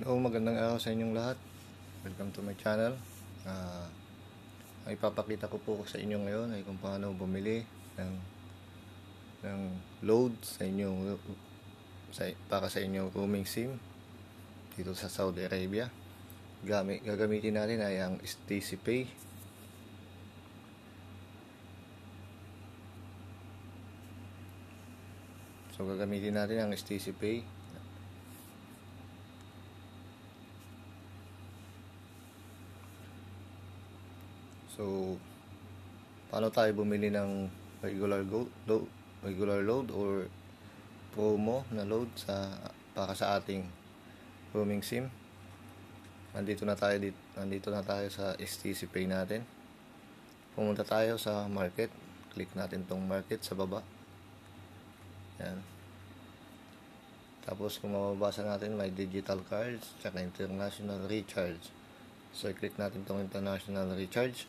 Hello, magandang araw sa inyong lahat. Welcome to my channel. Ang ipapakita ko po sa inyo ngayon ay kung paano bumili ng load sa inyong para sa inyong roaming SIM dito sa Saudi Arabia. Gagamitin natin ay ang STC Pay. So gagamitin natin ang STC Pay. So, paano tayo bumili ng regular load or promo na load para sa ating roaming SIM? Nandito na tayo sa STC Pay natin. Pumunta tayo sa market. Click natin tong market sa baba. Yan. Tapos kung mababasa natin, may digital cards tsaka international recharge. So, i-click natin tong international recharge.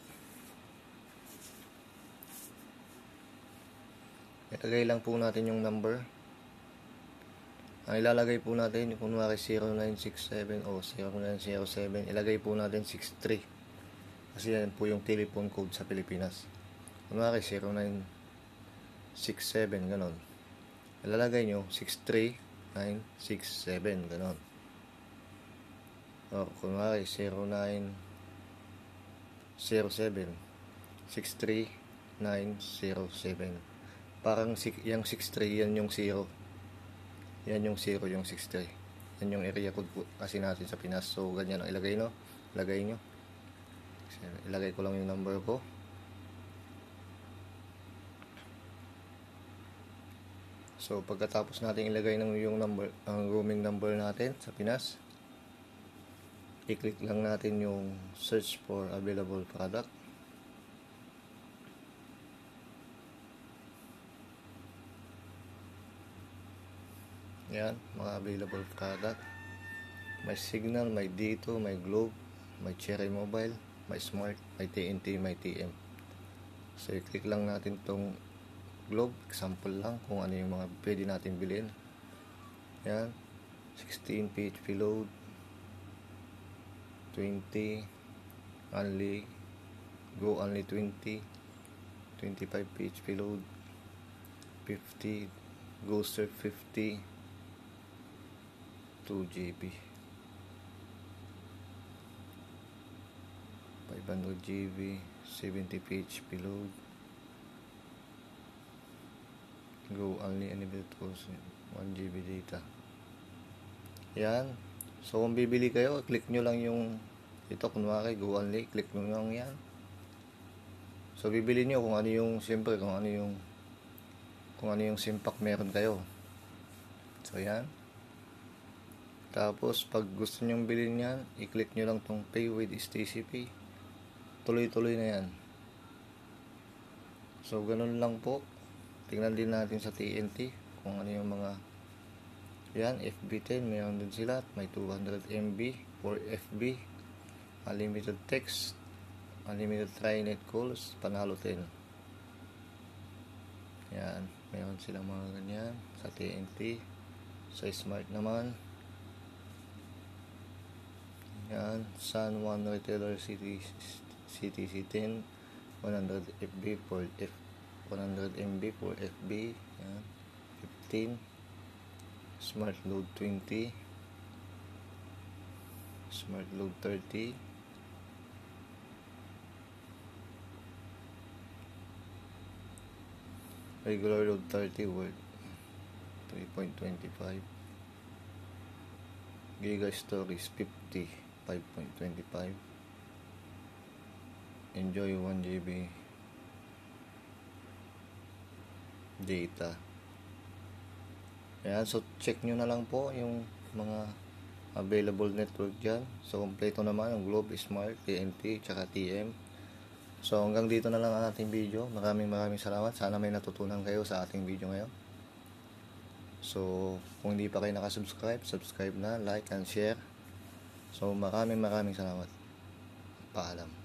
Ilagay lang po natin yung number. Ang ilalagay po natin, kunwari 0967 o 0907, ilagay po natin 63. Kasi yan po yung telephone code sa Pilipinas. Kunwari 0967, ganon. Ilalagay nyo 63967, ganon. O, kunwari 0907, 63907. Parang yung 63, yan yung 0. Yan yung 0, yung 63. Yan yung area code po kasi natin sa Pinas. So, ganyan ang ilagay nyo. Ilagay ko lang yung number ko. So, pagkatapos natin ilagay yung number, ang roaming number natin sa Pinas, i-click lang natin yung search for available product. Yan, mga available product. May Signal, may Dito, may Globe, may Cherry Mobile, may Smart, may TNT, may TM. So, i-click lang natin tong Globe. Example lang kung ano yung mga pwede natin bilhin. Yan, 16 PHP load, 20, only, go only 20, 25 PHP load, 50, go surf 50, 2 GB, 500 GB, 70 PHP load, go only unlimited calls, 1 GB data. Yan. So kung bibili kayo, click nyo lang yung ito, kunwari go only, click nyo lang yan. So bibili nyo kung ano yung, siyempre kung ano yung SIM pack meron kayo. So yan. Tapos, pag gusto nyong bilhin yan, i-click nyo lang tong Pay with STC Pay. Tuloy-tuloy na yan. So, ganun lang po. Tingnan din natin sa TNT kung ano yung mga yan, FB10, mayroon din sila. May 200 MB for FB. Unlimited text. Unlimited Trinet calls. Panalo 10. Yan, mayroon silang mga ganyan sa TNT. Sa Smart naman. Yan, San Juan Retailer CTC10, 100 FB for 100 MB for FB, yan, 15, Smart Load 20, Smart Load 30, Regular Load 30 worth 3.25, Giga Stories 50, 5.25, enjoy 1 GB data. Ayan, so check nyo na lang po yung mga available network dyan. So kompleto naman ang Globe, Smart, TNT, tsaka TM. So hanggang dito na lang ang ating video. Maraming salamat. Sana may natutunan kayo sa ating video ngayon. So kung hindi pa kayo nakasubscribe, subscribe na, like and share. So maraming salamat. Paalam.